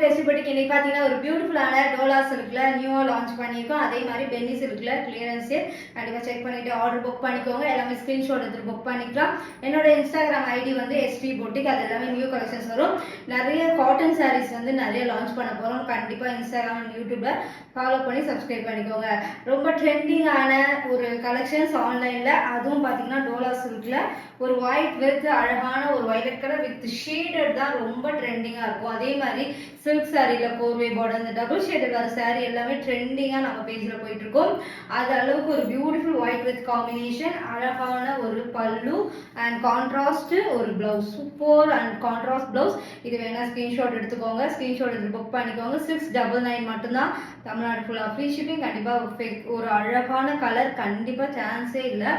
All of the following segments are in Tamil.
டெஸ்ட் பட்டிக்கு இன்னைக்கு பார்த்தீங்கன்னா ஒரு பியூட்டிஃபுல்லான டோலா சில்க்ல நியூவாக லான்ச் பண்ணியிருக்கோம். அதே மாதிரி பென்னி சில்க்ல கிளியரன்ஸ் சேல். கண்டிப்பாக செக் பண்ணிட்டு ஆர்டர் புக் பண்ணிக்கோங்க. எல்லாமே ஸ்க்ரீன்ஷாட் எடுத்து புக் பண்ணிக்கலாம். என்னோட இன்ஸ்டாகிராம் ஐடி வந்து எஸ்டி பொட்டிக். அது எல்லாமே நியூ கலெக்ஷன்ஸ் வரும். நிறைய காட்டன் சாரீஸ் வந்து நிறைய லான்ச் பண்ண போகிறோம். கண்டிப்பாக இன்ஸ்டாகிராம் அண்ட் யூடியூப்ல ஃபாலோ பண்ணி சப்ஸ்கிரைப் பண்ணிக்கோங்க. ரொம்ப ட்ரெண்டிங்கான ஒரு கலெக்ஷன்ஸ் ஆன்லைனில், அதுவும் பார்த்தீங்கன்னா டோலா சில்க்ல ஒரு ஒயிட் வித் அழகான ஒரு வயலட் கலர் வித் ஷேடட் தான் ரொம்ப ட்ரெண்டிங்காக இருக்கும். அதே மாதிரி சில்க் சாரியில கோர்வே பார்டர், இந்த டபுள் ஷேடட் வர சாரி எல்லாமே ட்ரெண்டிங்காக நம்ம பேஜில் போயிட்டு இருக்கோம். அது அளவுக்கு ஒரு பியூட்டிஃபுல் ஒயிட் வித் காம்பினேஷன், அழகான ஒரு பல்லு அண்ட் கான்ட்ராஸ்ட் ஒரு blouse, super and contrast blouse. இது வேணா ஸ்கிரீன்ஷாட் எடுத்துக்கோங்க. ஸ்கிரீன்ஷாட் எடுத்து புக் பண்ணிக்கோங்க. 699 மட்டும்தான். தமிழ்நாடு ஃபுல்லாக ஃப்ரீ ஷிப்பிங். கண்டிப்பாக ஒரு அழகான கலர், கண்டிப்பாக சான்ஸே இல்லை.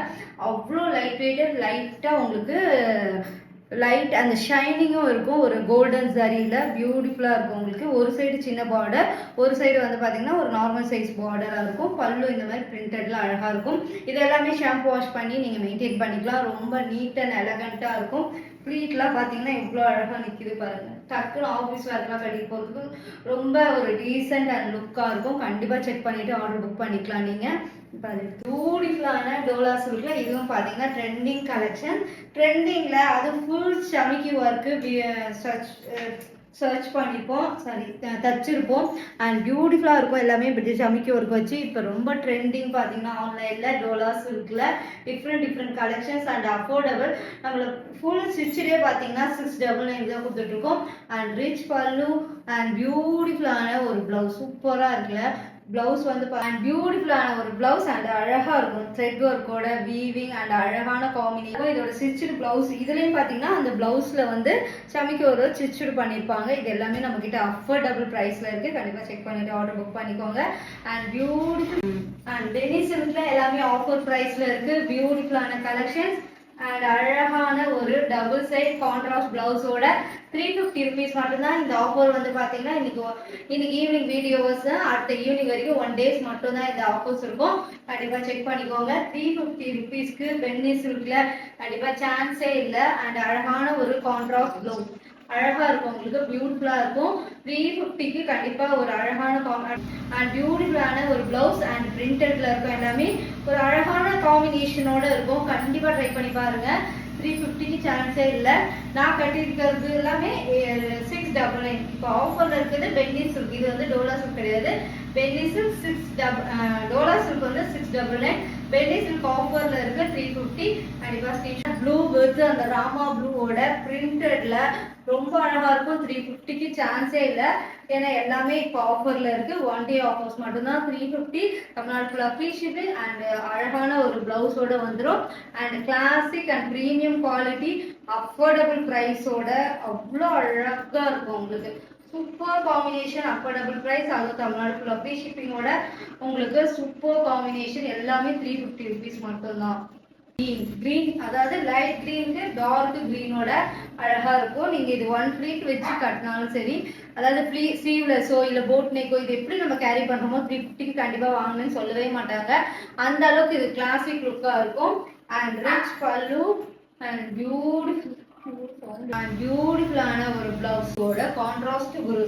அவ்வளோ லைட் வெயிட்டட், லைட்டாக உங்களுக்கு லைட் அந்த ஷைனிங்கும் இருக்கும். ஒரு கோல்டன் சரியில் பியூட்டிஃபுல்லாக இருக்கும். உங்களுக்கு ஒரு சைடு சின்ன பார்டர், ஒரு சைடு வந்து பார்த்தீங்கன்னா ஒரு நார்மல் சைஸ் பார்டராக இருக்கும். பல்லு இந்த மாதிரி பிரிண்டட்ல அழகாக இருக்கும். இது எல்லாமே ஷாம்பு வாஷ் பண்ணி நீங்கள் மெயின்டைன் பண்ணிக்கலாம். ரொம்ப நீட் அண்ட் எலகண்ட்டாக இருக்கும். ப்ளீட்லாம் பார்த்தீங்கன்னா இவ்வளோ அழகாக நிற்கிது பாருங்கள். டக்குன்னு ஆஃபீஸ் ஒர்க்லாம் கட்டிட்டு போகிறதுக்கு ரொம்ப ஒரு டீசென்ட் அண்ட் லுக்காக இருக்கும். கண்டிப்பாக செக் பண்ணிவிட்டு ஆர்டர் புக் பண்ணிக்கலாம் நீங்கள். இப்போ அது பியூட்டிஃபுல்லான டோலா சில்க்ல இதுவும் பார்த்தீங்கன்னா ட்ரெண்டிங் கலெக்ஷன். ட்ரெண்டிங்கில் அது ஃபுல் சமிக்கி ஒர்க்கு சர்ச் பண்ணிப்போம், சாரி தச்சிருப்போம். அண்ட் பியூட்டிஃபுல்லாக இருக்கும். எல்லாமே இப்படி சமிக்கி ஒர்க் வச்சு இப்போ ரொம்ப ட்ரெண்டிங் பார்த்தீங்கன்னா ஆன்லைனில் டோலா சில்கில் டிஃப்ரெண்ட் கலெக்ஷன்ஸ் அண்ட் அஃபோர்டபுள். நம்மளுக்கு ஃபுல் ஸ்டிச்சிலே பார்த்தீங்கன்னா 699 தான் கொடுத்துட்ருக்கோம். அண்ட் ரிச் பல்லு அண்ட் பியூட்டிஃபுல்லான ஒரு ப்ளவுஸ், சூப்பராக இருக்குல்ல பிளவுஸ் வந்து பியூட்டிஃபுல்லான ஒரு பிளவுஸ் அண்ட் அழகா இருக்கும். த்ரெட் ஒர்க்கோட வீவிங் அண்ட் அழகான காம்பினேஷன். இதோட ஸ்டிச்சு பிளவுஸ் இதுலயும் பாத்தீங்கன்னா அந்த பிளவுஸ்ல வந்து சமிக்கு ஒரு ஸ்டிச்சு பண்ணிருப்பாங்க. இது எல்லாமே நம்ம கிட்ட அஃபோர்டபுள் பிரைஸ்ல இருக்கு. கண்டிப்பா செக் பண்ணிட்டு ஆர்டர் புக் பண்ணிக்கோங்க. அண்ட் பியூட்டிஃபுல் அண்ட் பென்னி சில்க்ல எல்லாமே ஆஃபர் பிரைஸ்ல இருக்கு. பியூட்டிஃபுல்லான கலெக்ஷன்ஸ் அண்ட் அழகான ஒரு டபுள் சைட் கான்ட்ராஸ்ட் பிளவுஸோட 350 ருபீஸ் மட்டும்தான். இந்த ஆஃபர் வந்து பார்த்தீங்கன்னா இன்னைக்கு ஈவினிங் வீடியோஸ், அடுத்த ஈவினிங் வரைக்கும் 1 days மட்டும்தான் இந்த ஆஃபர்ஸ் இருக்கும். கண்டிப்பாக செக் பண்ணிக்கோங்க. 350 ருபீஸ்க்கு பென்னி சில்க்ல கண்டிப்பாக சான்ஸே இல்லை. அண்ட் அழகான ஒரு கான்ட்ராஸ்ட் பிளவுஸ் அழகா இருக்கும். உங்களுக்கு பியூட்டிஃபுல்லா இருக்கும். 350க்கு கண்டிப்பா ஒரு அழகான அண்ட் பியூட்டிஃபுல்லான ஒரு பிளவுஸ் அண்ட் பிரிண்டட்ல இருக்கும். எல்லாமே ஒரு அழகான காம்பினேஷனோட இருக்கும். கண்டிப்பா ட்ரை பண்ணி பாருங்க. 350க்கு சான்ஸே இல்லை. நான் கட்டியிருக்கிறது எல்லாமே 699. இப்போ ஆஃபர்ல இருக்குது பென்னி சில்க். இது வந்து டோலா சில்க் கிடையாது. பென்னி சில்க் டோலா சில்க் வந்து 699. பென்னி சில்க் ஆஃபர்ல இருக்கு 350. கண்டிப்பா ஸ்கிரீன்ஷாட். ப்ளூ வித் அந்த ராமா ப்ளூவோட பிரிண்டட்ல ரொம்ப அழகா இருக்கும். 350க்கு சான்ஸே இல்லை. ஏன்னா எல்லாமே இப்போ ஆஃபர்ல இருக்கு. 1 day ஆஃபர்ஸ் மட்டும்தான். 350. தமிழ்நாடு ஃபுல்லா ஃப்ரீ ஷிப்பிங் அண்ட் அழகான ஒரு பிளவுஸோட வந்துடும். And classic and premium quality affordable பிரைஸோட அவ்வளோ அழகா இருக்கும். உங்களுக்கு சூப்பர் காம்பினேஷன், அஃபோர்டபுள் பிரைஸ், அதுவும் தமிழ்நாடு ஃபுல்லா ஃப்ரீ ஷிப்பிங்கோட உங்களுக்கு சூப்பர் காம்பினேஷன். எல்லாமே 350 ருபீஸ் மட்டும்தான். கிரீன், அதாவது லைட் கிரீனுக்கு டார்க் கிரீனோட அழகா இருக்கும். நீங்க இது 1 ஃபிளீட் வச்சு கட்டினாலும் சரி, அதாவது ஸ்லீவ்லெஸோ இல்ல போட் நெக்கோ, இது எப்படி நம்ம கேரி பண்றோமோ 350க்கு கண்டிப்பா வாங்கணும்னு சொல்லவே மாட்டாங்க. அந்த அளவுக்கு இது கிளாசிக் லுக்கா இருக்கும். அண்ட் ரிச் பல்லு அண்ட் பியூட்டிஃபுல்லான ஒரு பிளவுஸோட கான்ட்ராஸ்ட் ஒரு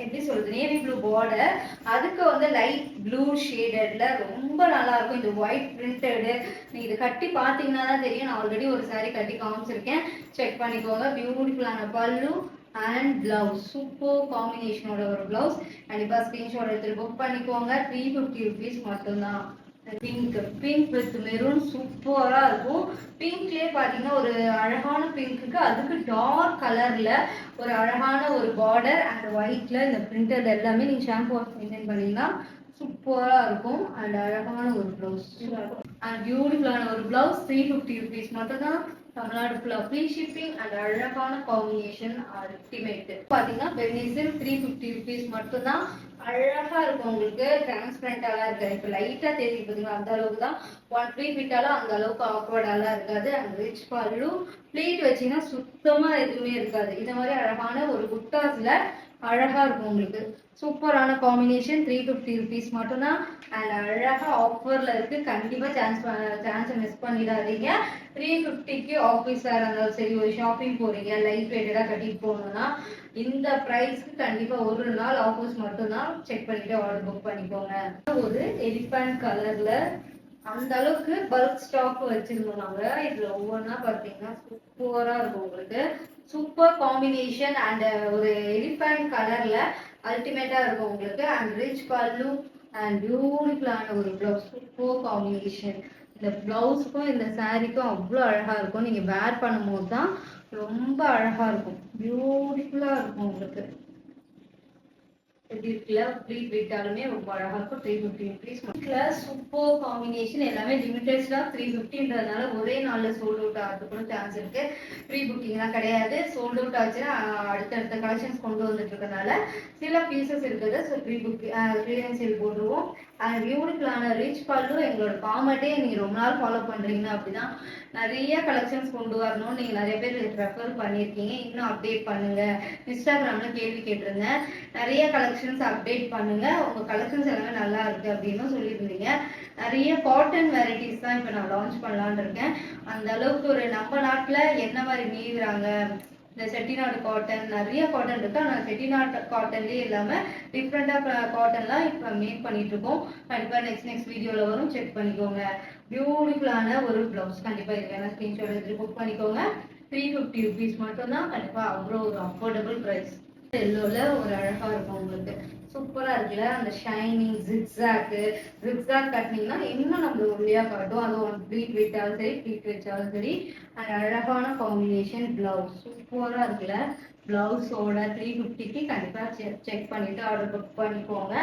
எப்படி சொல்றது நேவி ப்ளூ பார்டர், அதுக்கு வந்து லைட் ப்ளூ ஷேடட்ல ரொம்ப நல்லா இருக்கும். இது ஒயிட் பிரிண்டடு. நீங்க இது கட்டி பாத்தீங்கன்னா தான் தெரியும். நான் ஆல்ரெடி ஒரு சாரி கட்டி காமிச்சிருக்கேன், செக் பண்ணிக்கோங்க. பியூட்டிஃபுல்லான பல்லு அண்ட் பிளவுஸ், சூப்பர் காம்பினேஷனோட ஒரு பிளவுஸ். கண்டிப்பா ஸ்கிரீன்ஷாட் எடுத்து புக் பண்ணிக்கோங்க. 350 ருபீஸ் மட்டும்தான். பிங்க் வித் மெரூன் சூப்பரா இருக்கும். பிங்க்லயே பாத்தீங்கன்னா ஒரு அழகான பிங்க்குக்கு அதுக்கு டார்க் கலர்ல ஒரு அழகான ஒரு பார்டர் அண்ட் ஒயிட்ல இந்த பிரிண்டட் எல்லாமே நீங்க ஷாம்பு வாஷ் மெயின்டைன் பண்ணீங்கன்னா சூப்பரா இருக்கும். அண்ட் அழகான ஒரு பிளவுஸ் அண்ட் பியூட்டிஃபுல்லான ஒரு பிளவுஸ். 350 ருபீஸ் மட்டும்தான். தமிழ்நாடு ஃபுல்லா ஃப்ரீ ஷிப்பிங் அண்ட் அழகான காம்பினேஷன் அல்டிமேட். பாத்தீங்கன்னா பென்னி சில்க் 350 ருபீஸ் மட்டும்தான். அழகா இருக்கும். உங்களுக்கு டிரான்ஸ்பரண்டாலாம் இருக்காது. இப்போ லைட்டா தெரியுது பார்த்தீங்கன்னா, அந்த அளவுக்கு தான். 1 ஃபிளீட் விட்டாலும் அந்த அளவுக்கு ஆக்வர்டாலாம் இருக்காது. அண்ட் ரிச் பல்லு. ஃபிளீட் வச்சீங்கன்னா சுத்தமா எதுவுமே இருக்காது. இந்த மாதிரி அழகான ஒரு புட்டாஸ்ல அழகா இருக்கும் உங்களுக்கு. சூப்பரான காம்பினேஷன். 350 ருபீஸ் மட்டும்தான். அண்ட் அழகா ஆஃபர்ல இருக்கு. கண்டிப்பா சான்ஸை மிஸ் பண்ணிடாதீங்க. 350க்கு ஆஃபீஸ் வேற இருந்தாலும் சரி, ஒரு ஷாப்பிங் போறீங்க, லைட் வெயிட்டடா கட்டிட்டு போகணும்னா இந்த பிரைஸ்க்கு கண்டிப்பா ஒரு நாள் ஆஃபர்ஸ் மட்டும்தான். செக் பண்ணிட்டு ஆர்டர் புக் பண்ணிக்கோங்க. ஒரு எலிஃபண்ட் கலர்ல அந்த அளவுக்கு பல்க் ஸ்டாக் வச்சிருந்தோம் நாங்க. இதுல ஒவ்வொன்றா பாத்தீங்கன்னா சூப்பரா இருக்கும் உங்களுக்கு. சூப்பர் காம்பினேஷன் அண்ட் ஒரு எலிஃபண்ட் கலர்ல அல்டிமேட்டா இருக்கும் உங்களுக்கு. அண்ட் ரிச் பல்லு அண்ட் பியூட்டிஃபுல்லான ஒரு பிளவுஸ். Super combination. இந்த பிளவுஸுக்கும் இந்த சாரீக்கும் அவ்வளோ அழகா இருக்கும். நீங்க வேர் பண்ணும்போது தான் ரொம்ப அழகா இருக்கும். பியூட்டிஃபுல்லா இருக்கும் உங்களுக்கு. எப்படி இருக்குல்ல, ப்ளீட் விட்டாலுமே ரொம்ப அழகா இருக்கும். 350 ருபீஸ். Super combination. எல்லாமே லிமிடெட் ஸ்டாக். 350ன்றதுனால ஒரே நாள்ல சோல்ட் அவுட் ஆகிறது கூட சான்ஸ் இருக்கு. ப்ரீ புக்கிங்லாம் கிடையாது. சோல்ட் அவுட் ஆச்சுன்னா அடுத்தடுத்த கலெக்ஷன்ஸ் கொண்டு வந்துட்டு இருக்கனால சில பீசஸ் இருக்குது. So pre book clearance sale போட்டுருவோம். அண்ட் பியூட்டிஃபுல்லான ரிச் பல்லு. எங்களோட ஃபார்மேட்டே நீங்க ரொம்ப நாள் ஃபாலோ பண்றீங்க அப்படின்னா நிறைய கலெக்ஷன்ஸ் கொண்டு வரணும்னு நீங்க நிறைய பேர் ரெஃபர் பண்ணியிருக்கீங்க. இன்னும் அப்டேட் பண்ணுங்க. இன்ஸ்டாகிராம்ல கேள்வி கேட்டிருந்தேன். நிறைய கலெக்ஷன்ஸ் அப்டேட் பண்ணுங்க, உங்க கலெக்ஷன்ஸ் எல்லாமே நல்லா இருக்கு அப்படின்னு சொல்லியிருந்தீங்க. நிறைய காட்டன் வெரைட்டிஸ் தான் இப்போ நான் லான்ச் பண்ணலான்னு இருக்கேன். அந்த அளவுக்கு ஒரு நம்ம நாட்டுல என்ன மாதிரி நீவுறாங்க, இந்த செட்டிநாடு காட்டன், நிறைய காட்டன் இருக்கு. ஆனால் செட்டிநாடு காட்டன்லேயே இல்லாம டிஃப்ரெண்டா காட்டன்லாம் இப்போ மேக் பண்ணிட்டு இருக்கோம். கண்டிப்பா நெக்ஸ்ட் வீடியோல வரும், செக் பண்ணிக்கோங்க. பியூட்டிஃபுல்லான ஒரு பிளவுஸ். கண்டிப்பா இதுக்கான ஸ்கிரீன்ஷாட் எடுத்து புக் பண்ணிக்கோங்க. 350 ருபீஸ் மட்டும்தான். கண்டிப்பா அவ்வளோ ஒரு அஃபோர்டபுள் ப்ரைஸ். எல்லோல ஒரு அழகா இருக்கும் உங்களுக்கு. சூப்பரா இருக்குல்ல. அந்த ஷைனிங் ஜிக்ஸாக் கட்டினீங்கன்னா இன்னும் நம்மள ஒல்லியா காட்டும். அது ஒன் ப்ளீட் விட்டாலும் சரி, ப்ளீட் வச்சாலும் சரி. அந்த அழகான காம்பினேஷன் பிளவுஸ் சூப்பரா இருக்குல்ல. பிளவுஸோட 350க்கு கண்டிப்பா செக் பண்ணிட்டு ஆர்டர் புக் பண்ணிக்கோங்க.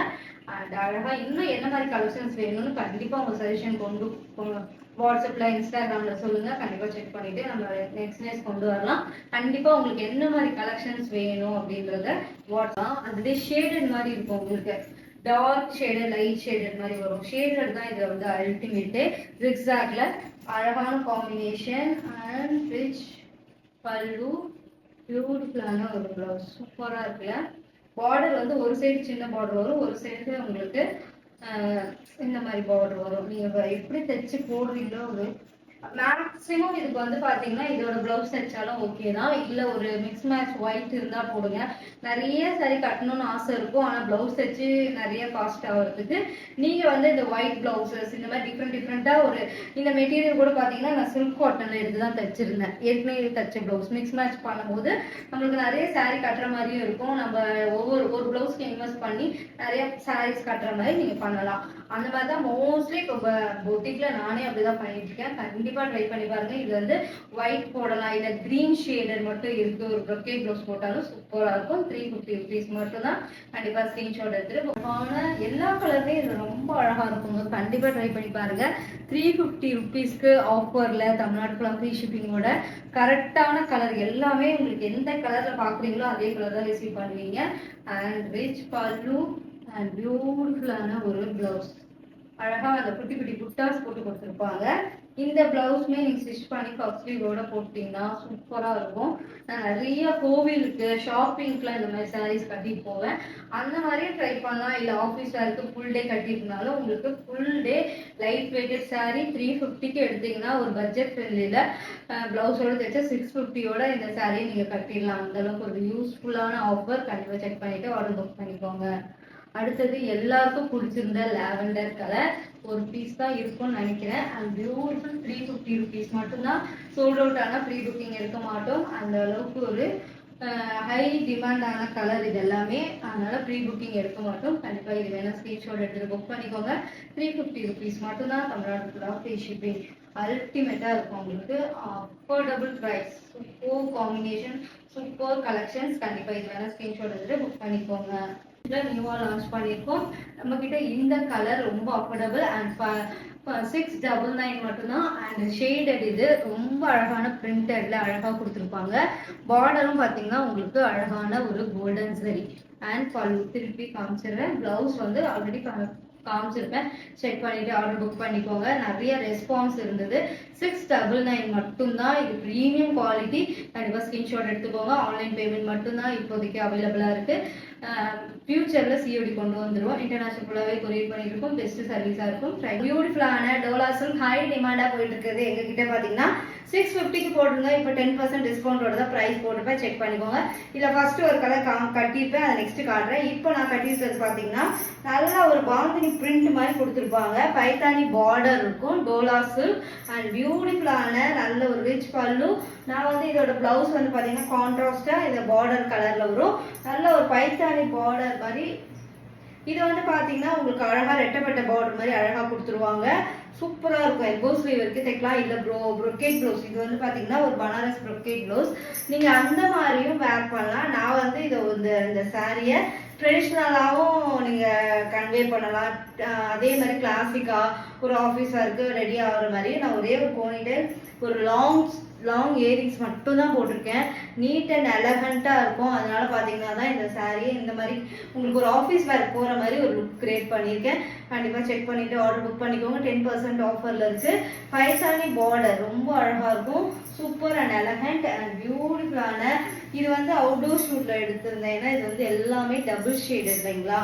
அண்ட் அழகா இன்னும் என்ன மாதிரி கலெக்ஷன்ஸ் வேணும்னு கண்டிப்பா உங்க சஜஷன் கொண்டு வாட்ஸ்அப்ல இன்ஸ்டாகிராம்ல சொல்லுங்க. கண்டிப்பா செக் பண்ணிட்டு நம்ம நெக்ஸ்ட் கொண்டு வரலாம். கண்டிப்பா உங்களுக்கு என்ன மாதிரி கலெக்ஷன்ஸ் வேணும் அப்படின்றத வாட்ஸ்அப். அதுலேயே ஷேடட் மாதிரி இருக்கும் உங்களுக்கு. டார்க் ஷேடு, லைட் ஷேடட் மாதிரி வரும். ஷேடட் தான் இதுல வந்து அல்டிமேட்டு. ஜிக்ஸாக்ல அழகான காம்பினேஷன் அண்ட் ரிச் பல்லு. பியூட்டிஃபுல்லான ஒரு பிளவுஸ். சூப்பரா இருக்குல்ல. பார்டர் வந்து ஒரு சைடு சின்ன பார்டர் வரும், ஒரு சைடு உங்களுக்கு இந்த மாதிரி பார்டர் வரும். நீங்க எப்படி தைச்சு போடுறீங்களோ ஒரு மேக்ஸிமம் இதுக்கு வந்து பாத்தீங்கன்னா இதோட பிளவுஸ் தைச்சாலும் ஓகே தான். இல்ல ஒரு மிக்ஸ் மேட்ச் ஒயிட் இருந்தா போடுங்க. நிறைய சரி கட்டணும்னு ஆசை இருக்கும், ஆனா பிளவுஸ் தைச்சு நிறைய காஸ்ட் ஆகிறதுக்கு நீங்க வந்து இந்த ஒயிட் பிளவுசஸ் இந்த மாதிரி டிஃப்ரெண்டா ஒரு இந்த மெட்டீரியல் கூட பாத்தீங்கன்னா நான் சில்க் காட்டன்ல எடுத்துதான் தைச்சிருந்தேன். ஏற்கனவே தைச்ச பிளவுஸ் மிக்ஸ் மேட்ச் பண்ணும்போது நம்மளுக்கு நிறைய சாரி கட்டுற மாதிரியும் இருக்கும். நம்ம ஒரு பிளவுஸ்க்கு இன்வெஸ்ட் பண்ணி நிறைய சாரீஸ் கட்டுற மாதிரி நீங்க பண்ணலாம். அந்த மாதிரி தான் மோஸ்ட்லி இப்போ பொட்டிக்ல நானே அப்படிதான் பண்ணிட்டு இருக்கேன். கண்டிப்பா ட்ரை பண்ணி பாருங்க. இது வந்து ஒயிட் போடலாம், இல்ல கிரீன் ஷேடர் மட்டும் இருக்கு ஒரு ப்ரொக்கேட் ப்ளவுஸ் போட்டாலும் சூப்பரா இருக்கும். 350 ருபீஸ் மட்டும் தான். கண்டிப்பா ஸ்கிரீன்ஷாட் எடுத்துட்டு எல்லா கலருமே இது ரொம்ப அழகா இருக்குங்க. கண்டிப்பா ட்ரை பண்ணி பாருங்க. 350 ருபீஸ்க்கு ஆஃபர்ல தமிழ்நாடு ஃபுல்லா ஃப்ரீ ஷிப்பிங்கோட கரெக்டான கலர் எல்லாமே உங்களுக்கு எந்த கலர்ல பாக்குறீங்களோ அதே கலர் தான் ரிசீவ் பண்ணுவீங்க. அண்ட் ரிச் பல்லு அண்ட் பியூட்டிஃபுல்லான ஒரு பிளவுஸ். அழகா அந்த குட்டி குட்டி புட்டாஸ் போட்டு கொடுத்துருப்பாங்க. இந்த பிளவுஸ்மே நீங்க ஸ்டிச் பண்ணி கப் ஸ்லீவோட போட்டீங்கன்னா சூப்பரா இருக்கும். நான் நிறைய கோவிலுக்கு ஷாப்பிங்க்குலாம் இந்த மாதிரி சாரீஸ் கட்டிட்டு போவேன். அந்த மாதிரியே ட்ரை பண்ணலாம். இல்ல ஆஃபீஸ் வேருக்கு ஃபுல் டே கட்டிருந்தாலும் உங்களுக்கு full day light weighted sari 350க்கு எடுத்தீங்கன்னா ஒரு பட்ஜெட் ஃப்ரெண்ட்லியில பிளவுஸோட தைச்சா 650யோட இந்த சாரியை நீங்க கட்டிடலாம். அந்த அளவுக்கு ஒரு யூஸ்ஃபுல்லான ஆஃபர். கண்டிப்பா செக் பண்ணிட்டு ஆர்டர் புக் பண்ணிக்கோங்க. அடுத்தது எல்லாருக்கும் பிடிச்சிருந்த லாவெண்டர் கலர் ஒரு பீஸ் தான் இருக்கும்னு நினைக்கிறேன். அண்ட் பியூட்டிஃபுல் 350 ருபீஸ் மட்டும்தான். சோல்ட் அவுட் ஆனால் ப்ரீ புக்கிங் எடுக்க மாட்டோம். அந்த அளவுக்கு ஒரு ஹை டிமாண்டான கலர் இது எல்லாமே. அதனால ப்ரீ புக்கிங் எடுக்க மாட்டோம். கண்டிப்பாக இது வேணா ஸ்க்ரீன்ஷாட் எடுத்து புக் பண்ணிக்கோங்க. 350 ருபீஸ் மட்டும்தான். தமிழ்நாடு ஃபுல்லாக ஃப்ரீ ஷிப்பிங். அல்டிமேட்டாக இருக்கும் உங்களுக்கு. Affordable price. Super combination, super collections. கண்டிப்பாக இது வேணா ஸ்க்ரீன்ஷாட் எடுத்து புக் பண்ணிக்கோங்க. நியூவா லான்ச் பண்ணியிருக்கோம். நம்ம கிட்ட இந்த கலர் ரொம்ப அஃபோர்டபுள் அண்ட் 699 மட்டும்தான். அண்ட் ஷேடட் இது ரொம்ப அழகான பிரிண்டட்ல அழகா கொடுத்துருப்பாங்க. பார்டரும் பார்த்தீங்கன்னா உங்களுக்கு அழகான ஒரு கோல்டன் சரி. அண்ட் பல்லு திருப்பி காமிச்சிடுறேன். பிளவுஸ் வந்து ஆல்ரெடி காமிச்சிருப்பேன். செக் பண்ணிட்டு ஆர்டர் புக் பண்ணிக்கோங்க. நிறைய ரெஸ்பான்ஸ் இருந்தது. 699 மட்டும்தான். இது ப்ரீமியம் குவாலிட்டி. கண்டிப்பாக ஸ்கிரீன்ஷாட் எடுத்துக்கோங்க. ஆன்லைன் பேமெண்ட் மட்டும்தான் இப்போதைக்கு அவைலபிளாக இருக்கு. ஃபியூச்சரில் சிஓடி கொண்டு வந்துடுவோம். இன்டர்நேஷனல் ஃபுல்லாகவே கொரியர் பண்ணிட்டு இருக்கோம். பெஸ்ட் சர்வீஸாக இருக்கும். பியூட்டிஃபுல்லான டோலா சில்க் ஹை டிமாண்டாக போயிட்டு இருக்குது. எங்ககிட்ட பார்த்தீங்கன்னா 650க்கு போட்டிருங்க. இப்போ 10% டிஸ்கவுண்டோட தான் ப்ரைஸ் போட்டிருப்பேன். செக் பண்ணிக்கோங்க. இதில் ஃபர்ஸ்ட் ஒரு கலர் கட்டியிருப்பேன். அதை நெக்ஸ்ட் காட்டுறேன். இப்போ நான் கட்டியிருக்கிறது பார்த்தீங்கன்னா நல்லா ஒரு பாந்தினி பிரிண்ட் மாதிரி கொடுத்துருப்பாங்க. பைத்தானி பார்டர் இருக்கும். டோலா சில்க் அண்ட் பியூட்டிஃபுல்லான நல்ல ஒரு ரிச் பல்லு. நான் வந்து இதோட பிளவுஸ் வந்து பார்த்தீங்கன்னா கான்ட்ராஸ்டாக இந்த பார்டர் கலரில் வரும். நல்ல ஒரு பைத்தானி பார்டர் மாதிரி. இது வந்து பார்த்தீங்கன்னா உங்களுக்கு அழகாக ரெட்டப்பட்ட பார்டர் மாதிரி அழகாக கொடுத்துருவாங்க. சூப்பராக இருக்கும். எல்போ ஸ்லீவ் வரைக்கும் தைக்கலாம். இல்லை ப்ரொக்கேட் ப்ளவுஸ். இது வந்து பார்த்தீங்கன்னா ஒரு பனாரஸ் ப்ரொக்கேட் ப்ளவுஸ். நீங்கள் அந்த மாதிரியும் வேர் பண்ணலாம். நான் வந்து இதை இந்த சாரியை ட்ரெடிஷ்னலாகவும் நீங்கள் கன்வே பண்ணலாம். அதே மாதிரி கிளாசிக்காக ஒரு ஆஃபீஸ் ஒர்க்கு ரெடி ஆகிற மாதிரி நான் ஒரே ஒரு போனிடெயில் ஒரு லாங் இயரிங்ஸ் மட்டும் தான் போட்டிருக்கேன். நீட் அண்ட் எலகண்ட்டாக இருக்கும். அதனால பார்த்தீங்கன்னா தான் இந்த சாரியை இந்த மாதிரி உங்களுக்கு ஒரு ஆஃபீஸ் வேர் போகிற மாதிரி ஒரு லுக் கிரியேட் பண்ணியிருக்கேன். கண்டிப்பாக செக் பண்ணிவிட்டு ஆர்டர் புக் பண்ணிக்கோங்க. 10% ஆஃபரில் இருக்குது. பைசானி பார்டர் ரொம்ப அழகாக இருக்கும். சூப்பர் அண்ட் எலகண்ட் அண்ட் பியூட்டிஃபுல்லான. இது வந்து அவுட்டோர் ஷூட்டில் எடுத்திருந்தேன். ஏன்னா இது வந்து எல்லாமே டபுள் ஷேடு இல்லைங்களா.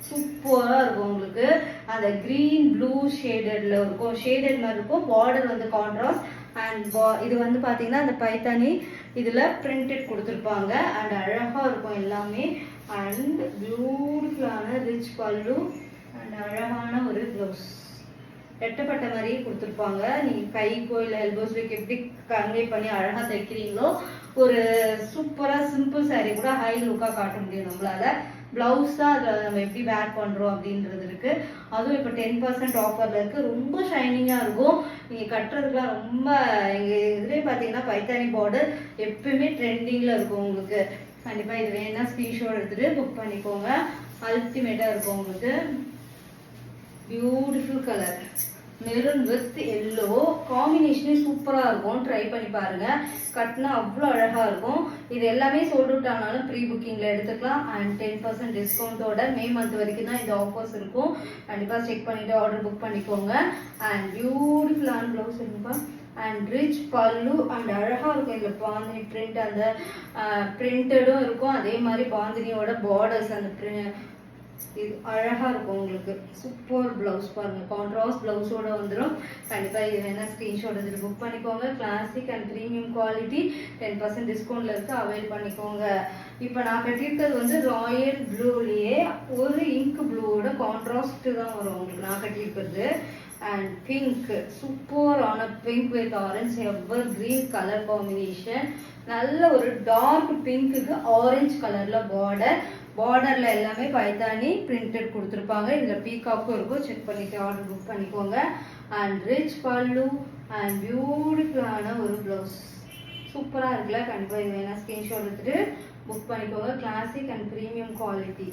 சூப்பராக இருக்கும். உங்களுக்கு அந்த க்ரீன் ப்ளூ ஷேடட்ல இருக்கும். ஷேடட் மாதிரி இருக்கும். பார்டர் வந்து கான்ட்ராஸ்ட் அண்ட் இது வந்து பார்த்தீங்கன்னா அந்த பைத்தானி இதில் பிரிண்டட் கொடுத்துருப்பாங்க. அண்ட் அழகாக இருக்கும் எல்லாமே. அண்ட் பியூட்டிஃபுல்லான ரிச் பல்லு அண்ட் அழகான ஒரு ப்ளவுஸ். ரெட்டப்பட்ட மாதிரியே கொடுத்துருப்பாங்க. நீங்கள் கைக்கோ இல்லை எல்போஸ்க்கு எப்படி கன்வே பண்ணி அழகாக தைக்கிறீங்களோ ஒரு சூப்பராக சிம்பிள் சாரீ கூட ஹை லுக்காக காட்ட முடியும் நம்மளால. பிளவுஸ் தான் அதில் நம்ம எப்படி வேர் பண்ணுறோம் அப்படின்றது இருக்கு. அதுவும் இப்போ 10% ஆஃபரில் இருக்குது. ரொம்ப ஷைனிங்காக இருக்கும். நீங்கள் கட்டுறதுக்குலாம் ரொம்ப எங்கள் இதுலேயே பார்த்தீங்கன்னா பைத்தானி பார்டர் எப்பயுமே ட்ரெண்டிங்கில் இருக்கும். உங்களுக்கு கண்டிப்பாக இது வேணா ஸ்க்ரீன்ஷாட் எடுத்துகிட்டு புக் பண்ணிக்கோங்க. அல்டிமேட்டாக இருக்கும். உங்களுக்கு beautiful colour maroon with yellow காம்பினேஷனே சூப்பராக இருக்கும். ட்ரை பண்ணி பாருங்கள். கட்டினா அவ்வளோ அழகாக இருக்கும். இது எல்லாமே சோல்ட் அவுட் ஆனாலும் ப்ரீ புக்கிங்கில் எடுத்துக்கலாம். அண்ட் 10% டிஸ்கவுண்ட்டோட மே மந்த் வரைக்கும் தான் இந்த ஆஃபர்ஸ் இருக்கும். கண்டிப்பாக செக் பண்ணிவிட்டு ஆர்டர் புக் பண்ணிக்கோங்க. அண்ட் பியூட்டிஃபுல்லான ப்ளவுஸ் இருக்குப்பா. அண்ட் ரிச் பல்லு அண்ட் அழகாக இருக்கும். இதில் பாந்தினி பிரிண்ட் அந்த பிரிண்டடும் இருக்கும். அதே மாதிரி பாந்தினியோட பார்டர்ஸ் அந்த இது அழகாக இருக்கும். உங்களுக்கு சூப்பர் ப்ளவுஸ் பாருங்கள். கான்ட்ராஸ்ட் ப்ளவுஸோட வந்துடும். கண்டிப்பாக இது வேணால் ஸ்க்ரீன்ஷாட் எடுத்துகிட்டு புக் பண்ணிக்கோங்க. கிளாசிக் அண்ட் ப்ரீமியம் குவாலிட்டி 10% டிஸ்கவுண்ட்டில் இருக்குது. அவைல் பண்ணிக்கோங்க. இப்போ நான் கட்டியிருக்கிறது வந்து ராயல் ப்ளூலேயே ஒரு இங்க் ப்ளூவோட கான்ட்ராஸ்ட்டு தான் வரும் உங்களுக்கு நான் கட்டியிருக்கிறது. அண்ட் பிங்க் சூப்பரான pink with orange ever green colour combination. நல்ல ஒரு டார்க் பிங்க்குக்கு ஆரஞ்சு கலரில் பார்டரில் எல்லாமே பைத்தானி பிரிண்டட் கொடுத்துருப்பாங்க. இதில் பீகாக்கும் இருக்கும். செக் பண்ணிட்டு ஆர்டர் புக் பண்ணிக்கோங்க. அண்ட் ரிச் பல்லு அண்ட் பியூட்டிஃபுல்லான ஒரு ப்ளவுஸ் சூப்பராக இருக்குல்ல. கண்டிப்பாக இது வேணால் ஸ்க்ரீன்ஷாட் எடுத்துகிட்டு புக் பண்ணிக்கோங்க. Classic and premium quality.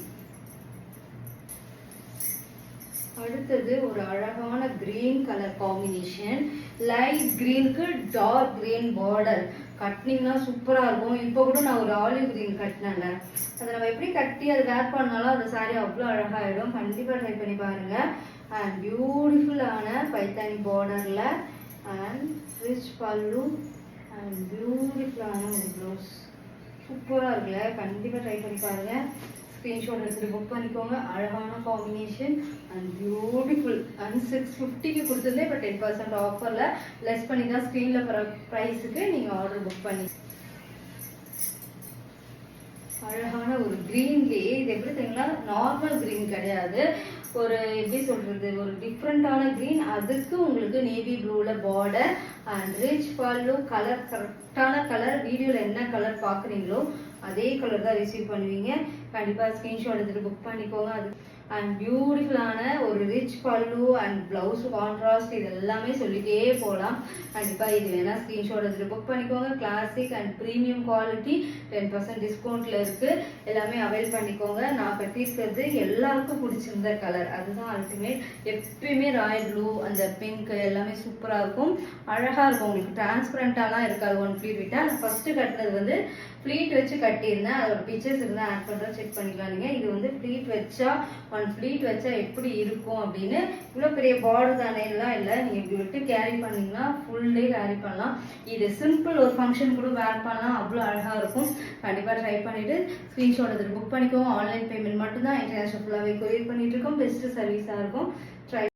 அடுத்தது ஒரு அழகான கிரீன் கலர் காம்பினேஷன். லைட் கிரீனுக்கு டார்க் கிரீன் பார்டர். கட்டினீங்கன்னா சூப்பராக இருக்கும். இப்போ கூட நான் ஒரு ஆலிவ் கிரீன் கட்டினேன்ல, அதை நம்ம எப்படி கட்டி அதை வேர் பண்ணாலும் அந்த சாரீ அவ்வளோ அழகாகிடும். கண்டிப்பாக ட்ரை பண்ணி பாருங்கள். அண்ட் பியூட்டிஃபுல்லான பைத்தானி பார்டரில் அண்ட் ரிச் பல்லு அண்ட் பியூட்டிஃபுல்லான ஒரு ப்ளவுஸ் சூப்பராக இருக்குல்ல. கண்டிப்பாக ட்ரை பண்ணி பாருங்கள். ஸ்க்ரீன்ஷாட் எடுத்துகிட்டு புக் பண்ணிக்கோங்க. அழகான காம்பினேஷன் அண்ட் பியூட்டிஃபுல். அண்ட் 650க்கு கொடுத்துருந்தேன். இப்போ 10% ஆஃபரில் லெஸ் பண்ணி தான் ஸ்க்ரீனில் ப்ரைஸுக்கு நீங்கள் ஆர்டர் புக் பண்ணி. அழகான ஒரு க்ரீன்லேயே இது எப்படி தெரியுங்களா, நார்மல் க்ரீன் கிடையாது. ஒரு எப்படி சொல்கிறது, ஒரு டிஃப்ரெண்ட்டான க்ரீன். அதுக்கு உங்களுக்கு நேவி ப்ளூவில் பார்டர் அண்ட் ரிச் பல்லு. கலர் கரெக்டான கலர். வீடியோவில் என்ன கலர் பார்க்குறீங்களோ அதே கலர் தான் ரிசீவ் பண்ணுவீங்க. கண்டிப்பாக ஸ்க்ரீன்ஷாட் எடுத்துகிட்டு புக் பண்ணிக்கோங்க. அது அண்ட் பியூட்டிஃபுல்லான ஒரு ரிச் பல்லு அண்ட் ப்ளவுஸ் கான்ட்ராஸ்ட். இது எல்லாமே சொல்லிகிட்டே போகலாம். கண்டிப்பாக இது வேணால் ஸ்க்ரீன்ஷாட் எடுத்துகிட்டு புக் பண்ணிக்கோங்க. கிளாசிக் அண்ட் ப்ரீமியம் குவாலிட்டி 10% டிஸ்கவுண்ட்டில் இருக்குது. எல்லாமே அவைல் பண்ணிக்கோங்க. நான் கட்டியிருக்கிறது எல்லாருக்கும் பிடிச்சிருந்த கலர், அதுதான் அல்டிமேட். எப்பயுமே ராயல் ப்ளூ அந்த பிங்க் எல்லாமே சூப்பராக இருக்கும். அழகாக இருக்கும். உங்களுக்கு டிரான்ஸ்பரண்ட்டாலாம் இருக்காது ஒன் ப்ளீட் விட்டால். நான் ஃபஸ்ட்டு கட்டினது வந்து ப்ளீட் வச்சு கட்டியிருந்தேன். அதோட பிக்சர்ஸ் இருந்தால் ஆட் பண்ணுறேன், செக் பண்ணிக்கலாம் நீங்கள். இது வந்து ப்ளீட் வச்சா ஒன் ஃப்ளீட் வச்சா எப்படி இருக்கும் அப்படின்னு. இவ்வளோ பெரிய பார்டர் தானே எல்லாம் இல்லை, நீங்கள் இப்படி விட்டு கேரி பண்ணிங்கன்னா ஃபுல் டே கேரி பண்ணலாம். இது சிம்பிள் ஒரு ஃபங்க்ஷன் கூட வேர் பண்ணலாம், அவ்வளோ அழகாக இருக்கும். கண்டிப்பாக ட்ரை பண்ணிவிட்டு ஸ்க்ரீன்ஷாட் எடுத்து புக் பண்ணிக்கோங்க. ஆன்லைன் பேமெண்ட் மட்டும்தான், இன்டர்நேஷனல் ஃபுல்லாகவே கொரியர் பண்ணிட்டு இருக்கோம். பெஸ்ட்டு சர்வீஸாக இருக்கும். ட்ரை